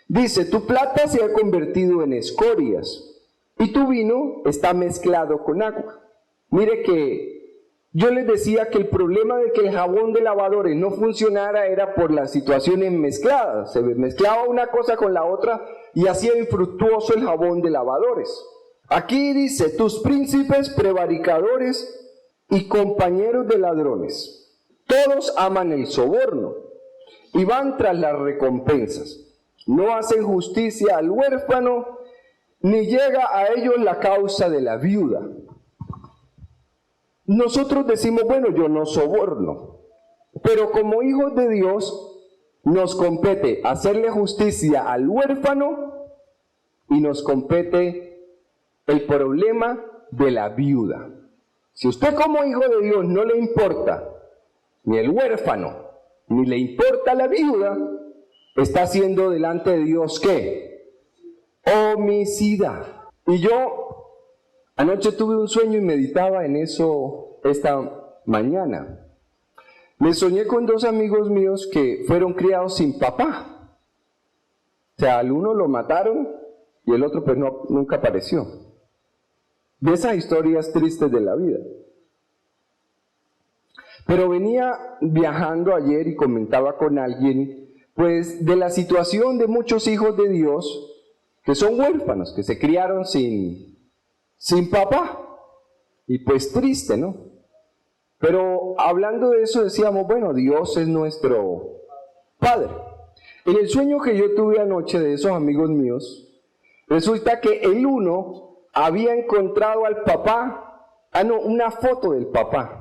Dice, tu plata se ha convertido en escorias y tu vino está mezclado con agua. Mire que yo les decía que el problema de que el jabón de lavadores no funcionara era por las situaciones mezcladas. Se mezclaba una cosa con la otra y hacía infructuoso el jabón de lavadores. Aquí dice, tus príncipes prevaricadores y compañeros de ladrones. Todos aman el soborno y van tras las recompensas. No hacen justicia al huérfano, ni llega a ellos la causa de la viuda. Nosotros decimos, bueno, yo no soborno, pero como hijos de Dios nos compete hacerle justicia al huérfano y nos compete el problema de la viuda. Si usted como hijo de Dios no le importa ni el huérfano, ni le importa la viuda, está haciendo delante de Dios, ¿qué? Homicida. Y yo anoche tuve un sueño y meditaba en eso esta mañana. Me soñé con dos amigos míos que fueron criados sin papá. O sea, al uno lo mataron y el otro pues nunca apareció. De esas historias tristes de la vida. Pero venía viajando ayer y comentaba con alguien, pues, de la situación de muchos hijos de Dios que son huérfanos, que se criaron sin papá. Y pues triste, ¿no? Pero hablando de eso decíamos, bueno, Dios es nuestro Padre. En el sueño que yo tuve anoche de esos amigos míos, resulta que el uno había encontrado al papá, una foto del papá.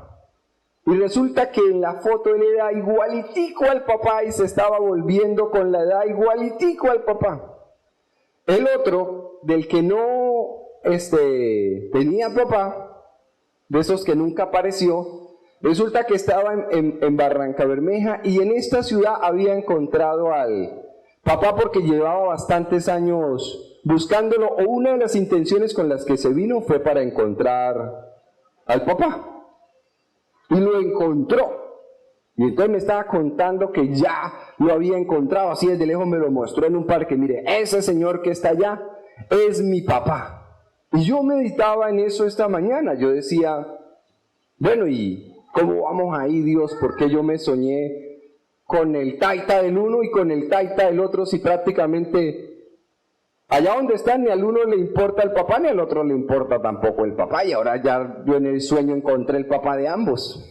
Y resulta que en la foto él era igualitico al papá y se estaba volviendo con la edad igualitico al papá. El otro, del que no tenía papá, de esos que nunca apareció, resulta que estaba en Barranca Bermeja y en esta ciudad había encontrado al papá porque llevaba bastantes años buscándolo, o una de las intenciones con las que se vino fue para encontrar al papá. Y lo encontró. Y entonces me estaba contando que ya lo había encontrado, así desde lejos me lo mostró en un parque. Mire, ese señor que está allá es mi papá. Y yo meditaba en eso esta mañana. Yo decía, bueno, ¿y cómo vamos ahí, Dios? Porque yo me soñé con el taita del uno y con el taita del otro, si prácticamente allá donde están ni al uno le importa el papá, ni al otro le importa tampoco el papá. Y ahora ya yo en el sueño encontré el papá de ambos.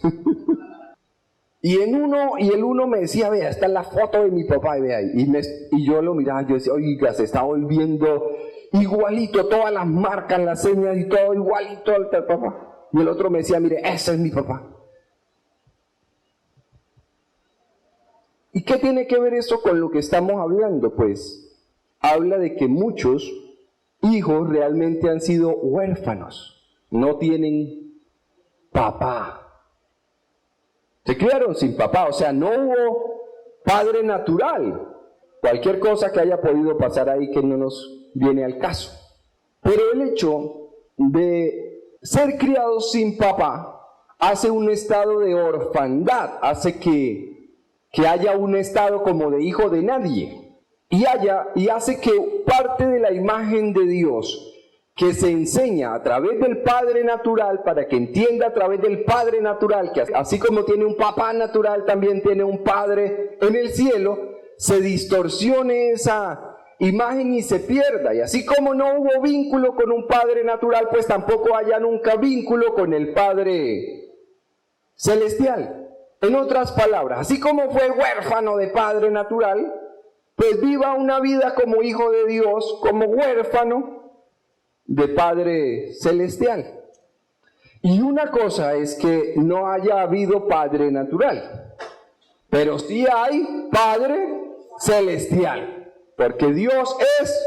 Y el uno me decía, vea, esta es la foto de mi papá, y vea, y yo lo miraba, yo decía, oiga, se está volviendo igualito, todas las marcas, las señas y todo igualito al papá. Y el otro me decía, mire, ese es mi papá. ¿Y qué tiene que ver eso con lo que estamos hablando? Pues habla de que muchos hijos realmente han sido huérfanos, no tienen papá. Se criaron sin papá, o sea, no hubo padre natural. Cualquier cosa que haya podido pasar ahí que no nos viene al caso. Pero el hecho de ser criados sin papá hace un estado de orfandad, hace que haya un estado como de hijo de nadie. Y hace que parte de la imagen de Dios que se enseña a través del Padre natural, para que entienda a través del Padre natural, que así como tiene un papá natural, también tiene un Padre en el cielo, se distorsione esa imagen y se pierda. Y así como no hubo vínculo con un Padre natural, pues tampoco haya nunca vínculo con el Padre celestial. En otras palabras, así como fue huérfano de Padre natural, pues viva una vida como hijo de Dios, como huérfano de Padre celestial. Y una cosa es que no haya habido Padre natural, pero sí hay Padre celestial, porque Dios es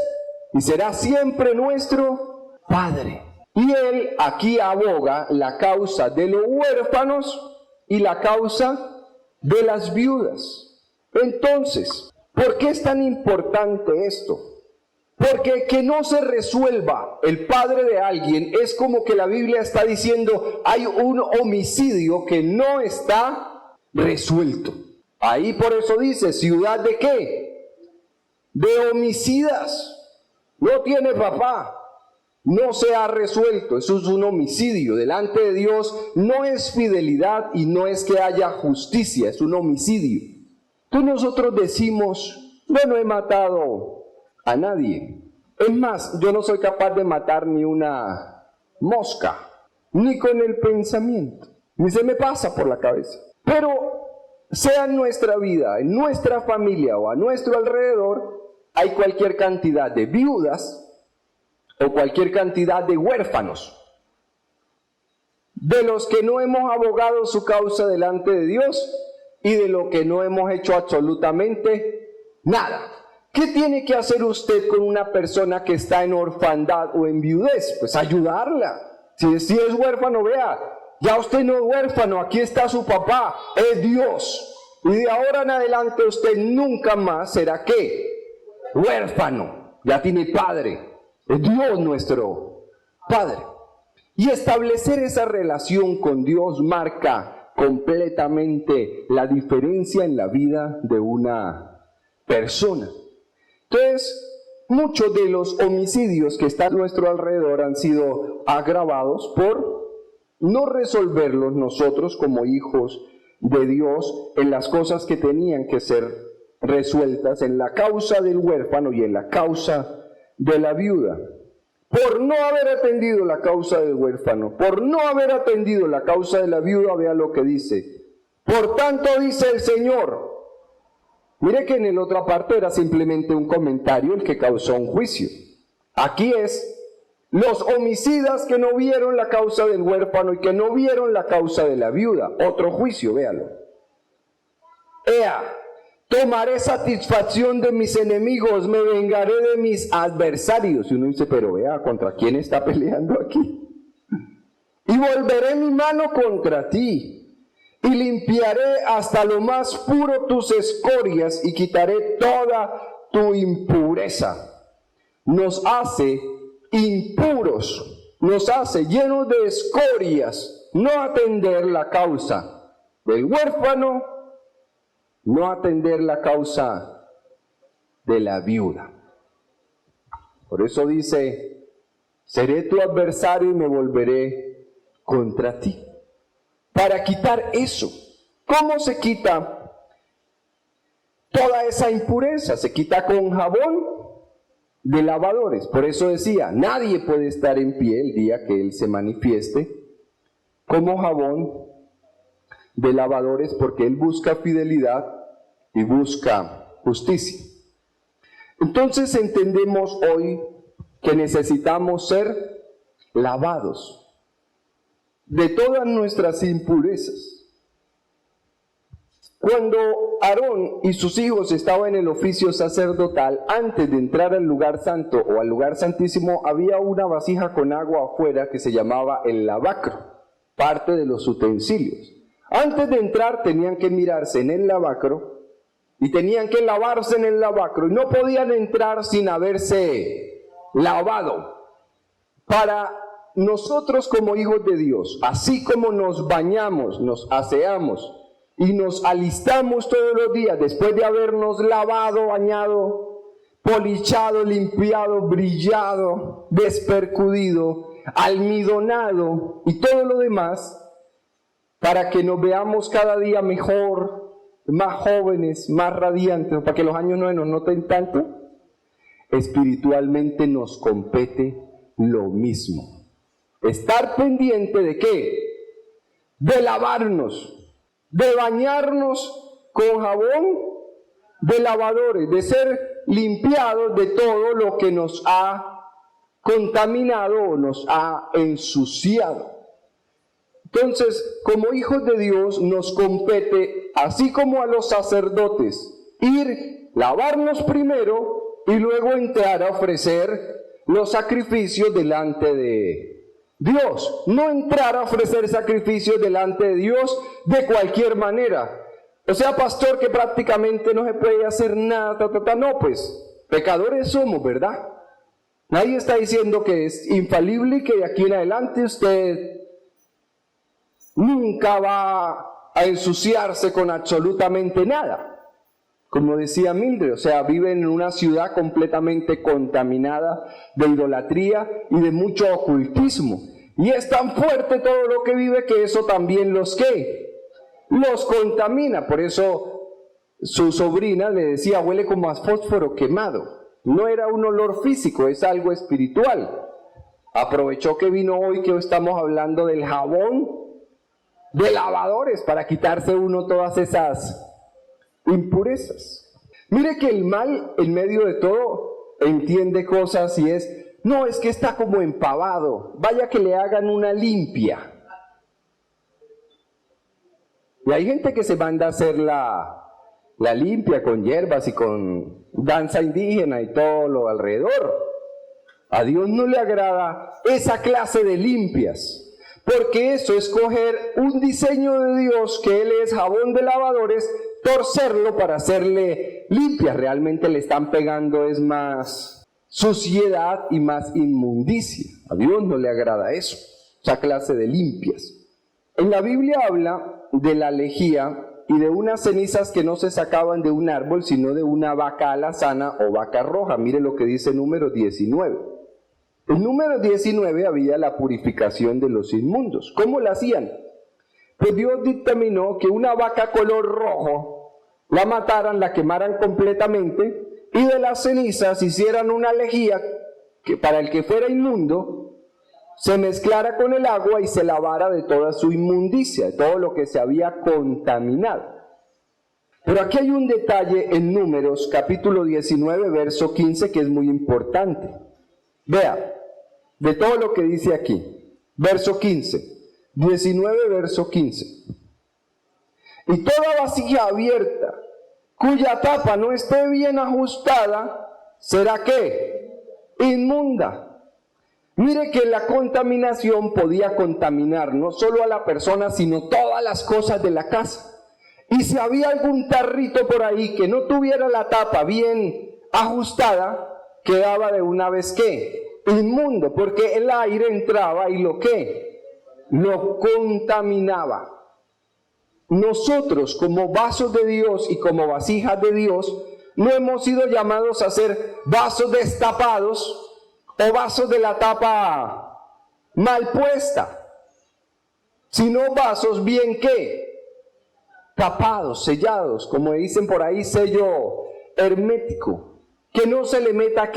y será siempre nuestro Padre. Y Él aquí aboga la causa de los huérfanos y la causa de las viudas. Entonces, ¿por qué es tan importante esto? Porque que no se resuelva el padre de alguien es como que la Biblia está diciendo hay un homicidio que no está resuelto. Ahí por eso dice, ¿ciudad de qué? De homicidas. No tiene papá, no se ha resuelto, eso es un homicidio. Delante de Dios no es fidelidad y no es que haya justicia, es un homicidio. Entonces nosotros decimos, yo no he matado a nadie. Es más, yo no soy capaz de matar ni una mosca, ni con el pensamiento, ni se me pasa por la cabeza. Pero sea en nuestra vida, en nuestra familia o a nuestro alrededor, hay cualquier cantidad de viudas o cualquier cantidad de huérfanos, de los que no hemos abogado su causa delante de Dios y de lo que no hemos hecho absolutamente nada. ¿Qué tiene que hacer usted con una persona que está en orfandad o en viudez? Pues ayudarla. Si es huérfano, vea, ya usted no es huérfano, aquí está su papá, es Dios. Y de ahora en adelante usted nunca más será ¿qué? Huérfano, ya tiene padre, es Dios nuestro Padre. Y establecer esa relación con Dios marca completamente la diferencia en la vida de una persona. Entonces, muchos de los homicidios que están a nuestro alrededor han sido agravados por no resolverlos nosotros como hijos de Dios en las cosas que tenían que ser resueltas, en la causa del huérfano y en la causa de la viuda. Por no haber atendido la causa del huérfano, por no haber atendido la causa de la viuda, vea lo que dice. Por tanto dice el Señor. Mire que en la otra parte era simplemente un comentario el que causó un juicio. Aquí es los homicidas que no vieron la causa del huérfano y que no vieron la causa de la viuda. Otro juicio, véalo. Ea, tomaré satisfacción de mis enemigos, me vengaré de mis adversarios. Y uno dice, pero vea, ¿contra quién está peleando aquí? Y volveré mi mano contra ti. Y limpiaré hasta lo más puro tus escorias y quitaré toda tu impureza. Nos hace impuros, nos hace llenos de escorias, no atender la causa del huérfano, no atender la causa de la viuda. Por eso dice, seré tu adversario y me volveré contra ti. Para quitar eso. ¿Cómo se quita toda esa impureza? Se quita con jabón de lavadores. Por eso decía, nadie puede estar en pie el día que Él se manifieste como jabón de lavadores, porque Él busca fidelidad y busca justicia. Entonces entendemos hoy que necesitamos ser lavados de todas nuestras impurezas. Cuando Aarón y sus hijos estaban en el oficio sacerdotal, antes de entrar al lugar santo o al lugar santísimo, había una vasija con agua afuera que se llamaba el lavacro, parte de los utensilios. Antes de entrar tenían que mirarse en el lavacro y tenían que lavarse en el lavacro y no podían entrar sin haberse lavado. Para nosotros como hijos de Dios, así como nos bañamos, nos aseamos y nos alistamos todos los días después de habernos lavado, bañado, polichado, limpiado, brillado, despercudido, almidonado y todo lo demás, para que nos veamos cada día mejor, más jóvenes, más radiantes, para que los años no nos noten tanto, espiritualmente nos compete lo mismo. Estar pendiente ¿de qué? De lavarnos, de bañarnos con jabón de lavadores, de ser limpiados de todo lo que nos ha contaminado o nos ha ensuciado. Entonces, como hijos de Dios nos compete, así como a los sacerdotes, ir, lavarnos primero y luego entrar a ofrecer los sacrificios delante de Dios. No entrar a ofrecer sacrificios delante de Dios de cualquier manera. O sea, pastor, que prácticamente no se puede hacer nada, no, pues, pecadores somos, ¿verdad? Nadie está diciendo que es infalible y que de aquí en adelante usted nunca va a ensuciarse con absolutamente nada. Como decía Mildred, o sea, viven en una ciudad completamente contaminada de idolatría y de mucho ocultismo. Y es tan fuerte todo lo que vive que eso también los contamina. Por eso su sobrina le decía, huele como a fósforo quemado. No era un olor físico, es algo espiritual. Aprovechó que vino hoy que estamos hablando del jabón de lavadores para quitarse uno todas esas impurezas. Mire que el mal en medio de todo entiende cosas y no, es que está como empavado, vaya que le hagan una limpia. Y hay gente que se manda a hacer la limpia con hierbas y con danza indígena y todo lo alrededor. A Dios no le agrada esa clase de limpias. Porque eso es coger un diseño de Dios, que Él es jabón de lavadores, torcerlo para hacerle limpias. Realmente le están pegando es más suciedad y más inmundicia. A Dios no le agrada eso, esa clase de limpias. En la Biblia habla de la lejía y de unas cenizas que no se sacaban de un árbol, sino de una vaca alazana o vaca roja. Mire lo que dice número 19. En número 19 había la purificación de los inmundos. ¿Cómo la hacían? Pues Dios dictaminó que una vaca color rojo la mataran, la quemaran completamente y de las cenizas hicieran una lejía que para el que fuera inmundo se mezclara con el agua y se lavara de toda su inmundicia, de todo lo que se había contaminado. Pero aquí hay un detalle en Números capítulo 19 verso 15 que es muy importante. Vea, de todo lo que dice aquí, verso 15, 19 verso 15. Y toda vasija abierta, cuya tapa no esté bien ajustada, ¿será qué? Inmunda. Mire que la contaminación podía contaminar no solo a la persona, sino todas las cosas de la casa. Y si había algún tarrito por ahí que no tuviera la tapa bien ajustada, quedaba de una vez ¿qué? Inmundo, porque el aire entraba y lo contaminaba. Nosotros como vasos de Dios y como vasijas de Dios no hemos sido llamados a ser vasos destapados o vasos de la tapa mal puesta, sino vasos bien tapados, sellados, como dicen por ahí, sello hermético. Que no se le meta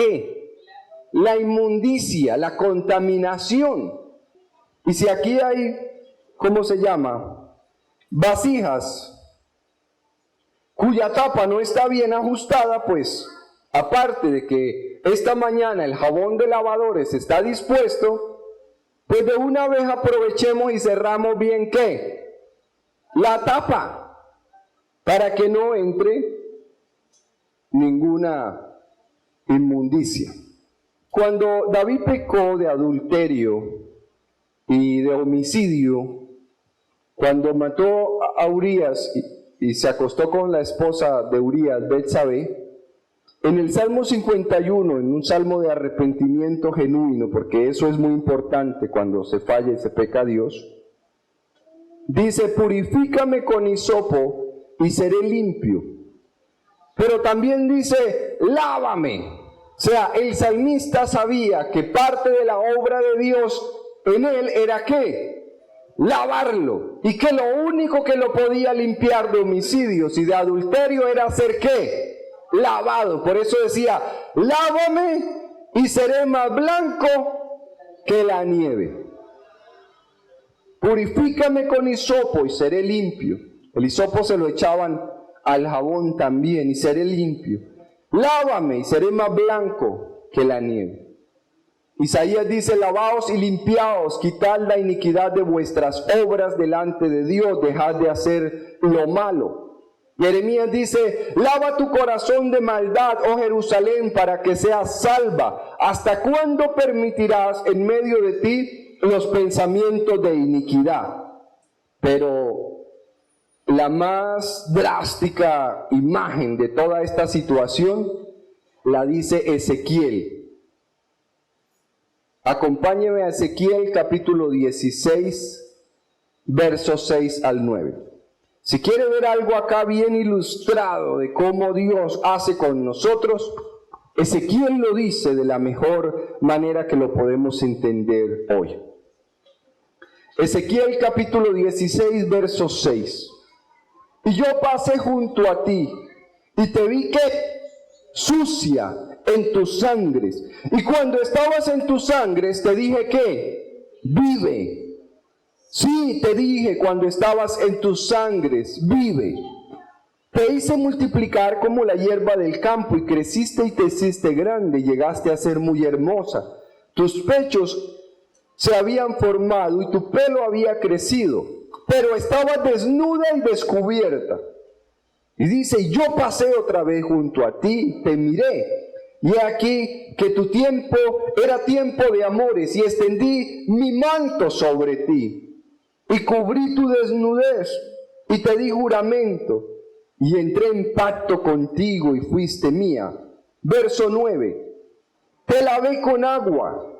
la inmundicia, la contaminación. Y si aquí hay, ¿cómo se llama? Vasijas cuya tapa no está bien ajustada, pues aparte de que esta mañana el jabón de lavadores está dispuesto, pues de una vez aprovechemos y cerramos bien la tapa, para que no entre ninguna inmundicia. Cuando David pecó de adulterio y de homicidio, cuando mató a Urías y se acostó con la esposa de Urías, Betsabé, en el Salmo 51, en un salmo de arrepentimiento genuino, porque eso es muy importante cuando se falla y se peca a Dios, dice, purifícame con hisopo y seré limpio. Pero también dice, lávame. O sea, el salmista sabía que parte de la obra de Dios en él era lavarlo. Y que lo único que lo podía limpiar de homicidios y de adulterio era ser lavado. Por eso decía, lávame y seré más blanco que la nieve. Purifícame con hisopo y seré limpio. El hisopo se lo echaban al jabón también y seré limpio. Lávame y seré más blanco que la nieve. Isaías dice, lavaos y limpiaos, quitad la iniquidad de vuestras obras delante de Dios, dejad de hacer lo malo. Jeremías dice, lava tu corazón de maldad, oh Jerusalén, para que seas salva. ¿Hasta cuándo permitirás en medio de ti los pensamientos de iniquidad? Pero la más drástica imagen de toda esta situación la dice Ezequiel. Acompáñeme a Ezequiel capítulo 16, versos 6 al 9. Si quiere ver algo acá bien ilustrado de cómo Dios hace con nosotros, Ezequiel lo dice de la mejor manera que lo podemos entender hoy. Ezequiel capítulo 16, verso 6. Y yo pasé junto a ti y te vi que sucia en tus sangres. Y cuando estabas en tus sangres te dije que vive. Sí, te dije cuando estabas en tus sangres, vive. Te hice multiplicar como la hierba del campo y creciste y te hiciste grande, llegaste a ser muy hermosa. Tus pechos se habían formado y tu pelo había crecido, pero estabas desnuda y descubierta. Y dice, yo pasé otra vez junto a ti, te miré, y he aquí que tu tiempo era tiempo de amores, y extendí mi manto sobre ti, y cubrí tu desnudez, y te di juramento, y entré en pacto contigo, y fuiste mía. Verso 9, te lavé con agua,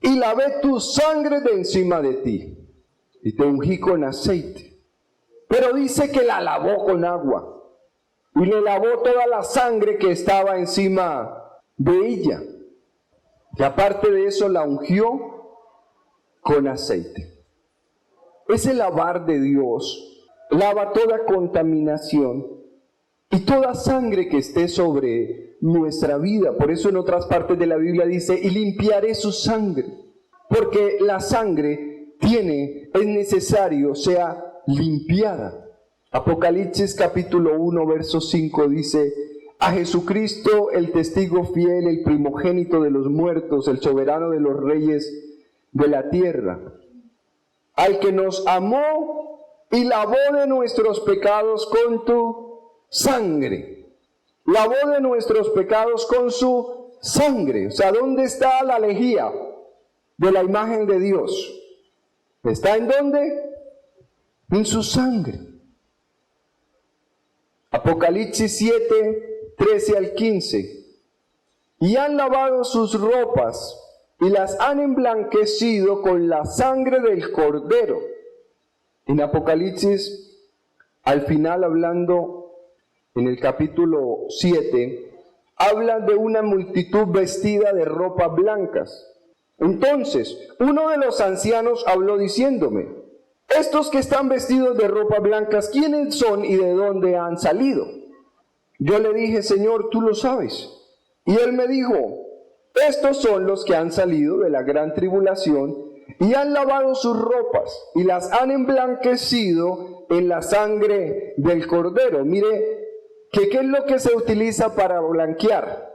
y lavé tu sangre de encima de ti, y te ungí con aceite. Pero dice que la lavó con agua, y le lavó toda la sangre que estaba encima de ella. Y aparte de eso la ungió con aceite. Ese lavar de Dios lava toda contaminación y toda sangre que esté sobre nuestra vida. Por eso en otras partes de la Biblia dice, y limpiaré su sangre. Porque la sangre es necesario, sea limpiada. Apocalipsis capítulo 1, verso 5 dice, a Jesucristo, el testigo fiel, el primogénito de los muertos, el soberano de los reyes de la tierra, al que nos amó y lavó de nuestros pecados con tu sangre. Lavó de nuestros pecados con su sangre. O sea, ¿dónde está la lejía de la imagen de Dios? ¿Está en dónde? En su sangre. Apocalipsis 7, 13 al 15. Y han lavado sus ropas y las han emblanquecido con la sangre del Cordero. En Apocalipsis, al final hablando, en el capítulo 7, habla de una multitud vestida de ropas blancas. Entonces, uno de los ancianos habló diciéndome, estos que están vestidos de ropas blancas, ¿quiénes son y de dónde han salido? Yo le dije, Señor, tú lo sabes. Y él me dijo, estos son los que han salido de la gran tribulación y han lavado sus ropas y las han emblanquecido en la sangre del Cordero. Mire, ¿qué es lo que se utiliza para blanquear?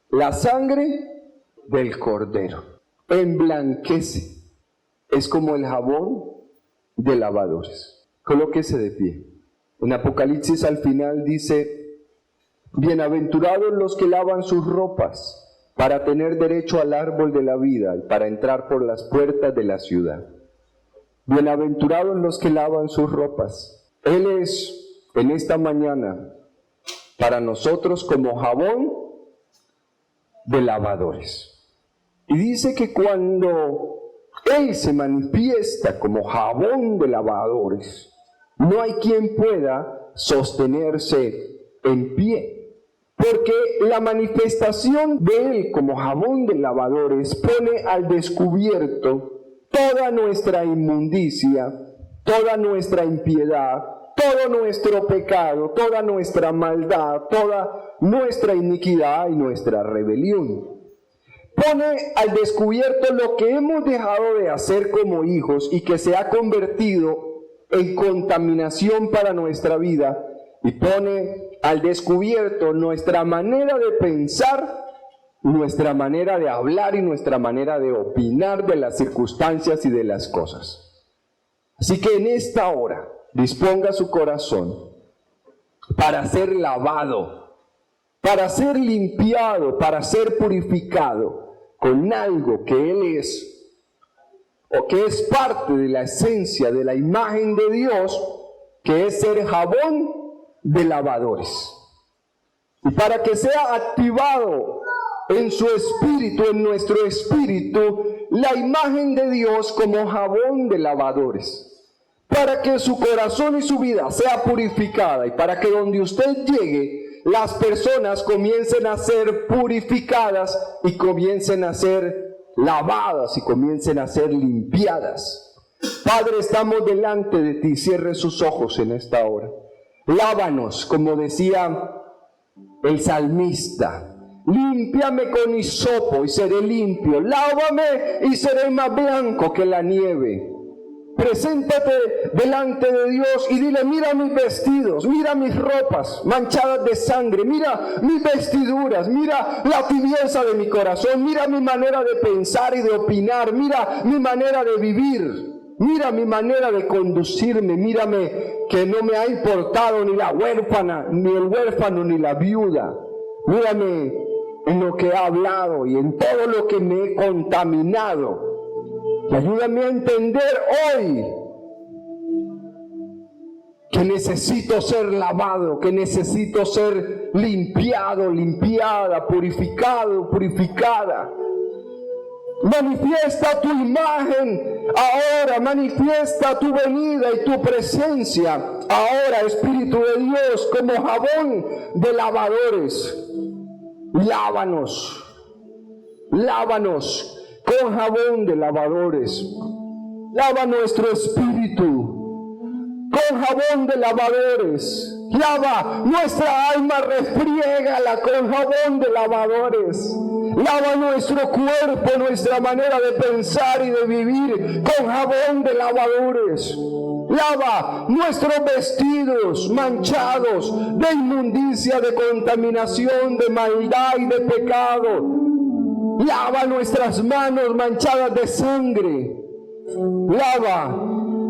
La sangre del Cordero. Emblanquece. Es como el jabón de lavadores. Colóquese de pie. En Apocalipsis al final dice, bienaventurados los que lavan sus ropas para tener derecho al árbol de la vida y para entrar por las puertas de la ciudad. Bienaventurados los que lavan sus ropas. Él es en esta mañana para nosotros como jabón de lavadores. Y dice que cuando Él se manifiesta como jabón de lavadores, no hay quien pueda sostenerse en pie. Porque la manifestación de Él como jabón de lavadores pone al descubierto toda nuestra inmundicia, toda nuestra impiedad, todo nuestro pecado, toda nuestra maldad, toda nuestra iniquidad y nuestra rebelión. Pone al descubierto lo que hemos dejado de hacer como hijos y que se ha convertido en contaminación para nuestra vida, y pone al descubierto nuestra manera de pensar, nuestra manera de hablar y nuestra manera de opinar de las circunstancias y de las cosas. Así que en esta hora disponga su corazón para ser lavado, para ser limpiado, para ser purificado con algo que Él es, o que es parte de la esencia de la imagen de Dios, que es ser jabón de lavadores. Y para que sea activado en su espíritu, en nuestro espíritu, la imagen de Dios como jabón de lavadores. para que su corazón y su vida sea purificada y para que donde usted llegue, las personas comiencen a ser purificadas y comiencen a ser lavadas y comiencen a ser limpiadas. Padre, estamos delante de ti, cierre sus ojos en esta hora. Lávanos, como decía el salmista. Límpiame con hisopo y seré limpio. Lávame y seré más blanco que la nieve. Preséntate delante de Dios y dile: mira mis vestidos, mira mis ropas manchadas de sangre, mira mis vestiduras, mira la tibieza de mi corazón, mira mi manera de pensar y de opinar, mira mi manera de vivir, mira mi manera de conducirme, mírame que no me ha importado ni la huérfana, ni el huérfano, ni la viuda. Mírame en lo que he hablado y en todo lo que me he contaminado. Y ayúdame a entender hoy que necesito ser lavado, que necesito ser limpiado, limpiada, purificado, purificada. Manifiesta tu imagen ahora, manifiesta tu venida y tu presencia ahora, Espíritu de Dios, como jabón de lavadores. Lávanos, lávanos con jabón de lavadores. Lava nuestro espíritu con jabón de lavadores. Lava nuestra alma, refriégala con jabón de lavadores. Lava nuestro cuerpo, nuestra manera de pensar y de vivir con jabón de lavadores. Lava nuestros vestidos manchados de inmundicia, de contaminación, de maldad y de pecado. Lava nuestras manos manchadas de sangre. Lava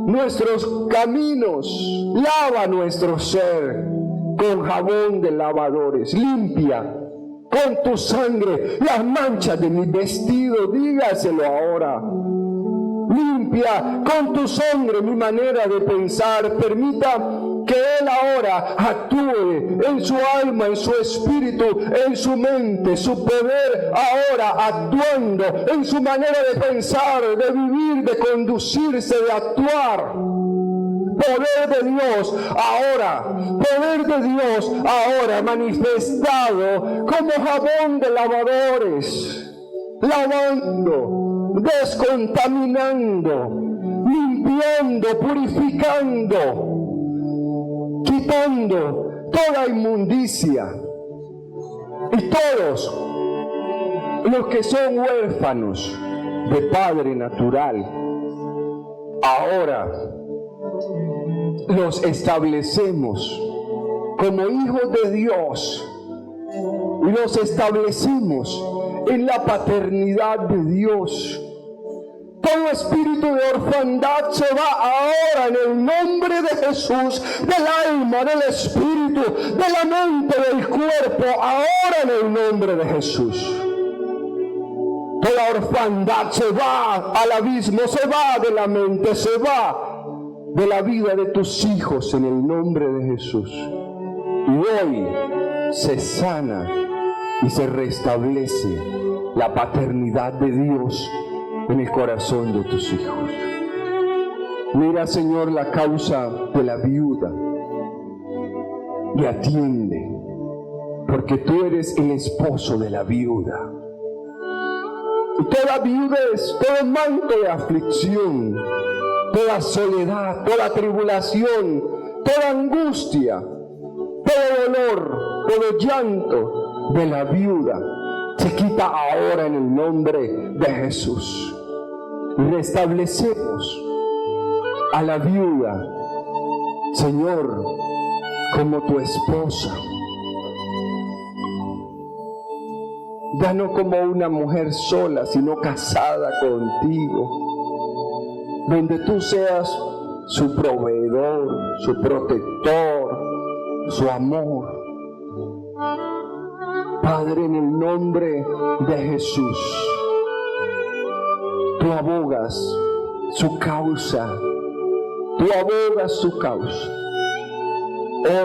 nuestros caminos. Lava nuestro ser con jabón de lavadores. Limpia con tu sangre las manchas de mi vestido. Dígaselo ahora. Limpia con tu sangre mi manera de pensar. Permita que Él ahora actúe en su alma, en su espíritu, en su mente, su poder ahora actuando en su manera de pensar, de vivir, de conducirse, de actuar. Poder de Dios ahora manifestado como jabón de lavadores, lavando, descontaminando, limpiando, purificando, quitando toda inmundicia. Y todos los que son huérfanos de padre natural, ahora los establecemos como hijos de Dios y los establecemos en la paternidad de Dios. Todo espíritu de orfandad se va ahora en el nombre de Jesús, del alma, del espíritu, de la mente, del cuerpo, ahora en el nombre de Jesús. Toda orfandad se va al abismo, se va de la mente, se va de la vida de tus hijos en el nombre de Jesús. Y hoy se sana y se restablece la paternidad de Dios en el corazón de tus hijos. Mira, Señor, la causa de la viuda y atiende, porque tú eres el esposo de la viuda. Y toda viudez, todo manto de aflicción, toda soledad, toda tribulación, toda angustia, todo dolor, todo llanto de la viuda se quita ahora en el nombre de Jesús. Y restablecemos a la viuda, Señor, como tu esposa. Ya no como una mujer sola, sino casada contigo, donde tú seas su proveedor, su protector, su amor. Padre, en el nombre de Jesús, tú abogas su causa, tú abogas su causa.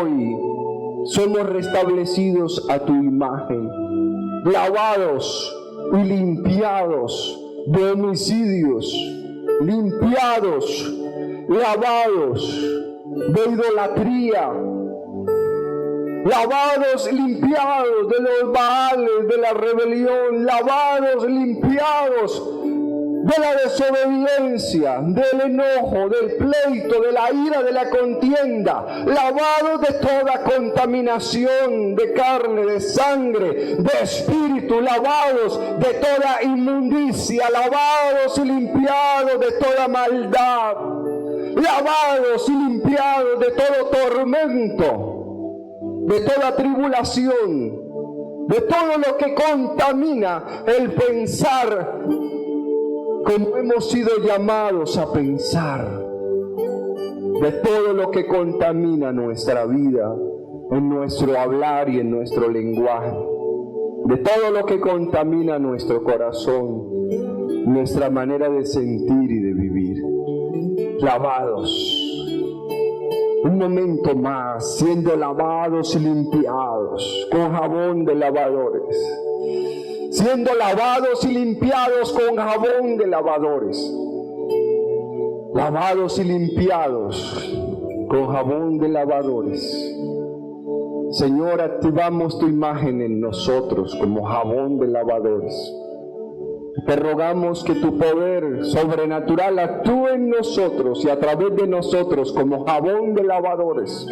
Hoy somos restablecidos a tu imagen, lavados y limpiados de homicidios, limpiados lavados de idolatría, lavados, limpiados de los baales, de la rebelión, lavados, limpiados de la desobediencia, del enojo, del pleito, de la ira, de la contienda, lavados de toda contaminación de carne, de sangre, de espíritu, lavados de toda inmundicia, lavados y limpiados de toda maldad, lavados y limpiados de todo tormento, de toda tribulación, de todo lo que contamina el pensar como hemos sido llamados a pensar, de todo lo que contamina nuestra vida, en nuestro hablar y en nuestro lenguaje, de todo lo que contamina nuestro corazón, nuestra manera de sentir y de vivir. Lavados, un momento más, siendo lavados y limpiados con jabón de lavadores. Siendo lavados y limpiados con jabón de lavadores. Lavados y limpiados con jabón de lavadores. Señor, activamos tu imagen en nosotros como jabón de lavadores. Te rogamos que tu poder sobrenatural actúe en nosotros y a través de nosotros como jabón de lavadores,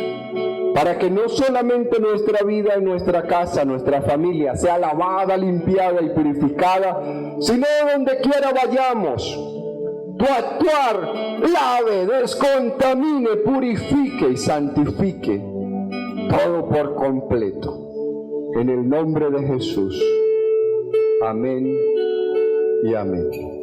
para que no solamente nuestra vida y nuestra casa, nuestra familia sea lavada, limpiada y purificada, sino donde quiera vayamos, tu actuar lave, descontamine, purifique y santifique todo por completo. En el nombre de Jesús. Amén y amén.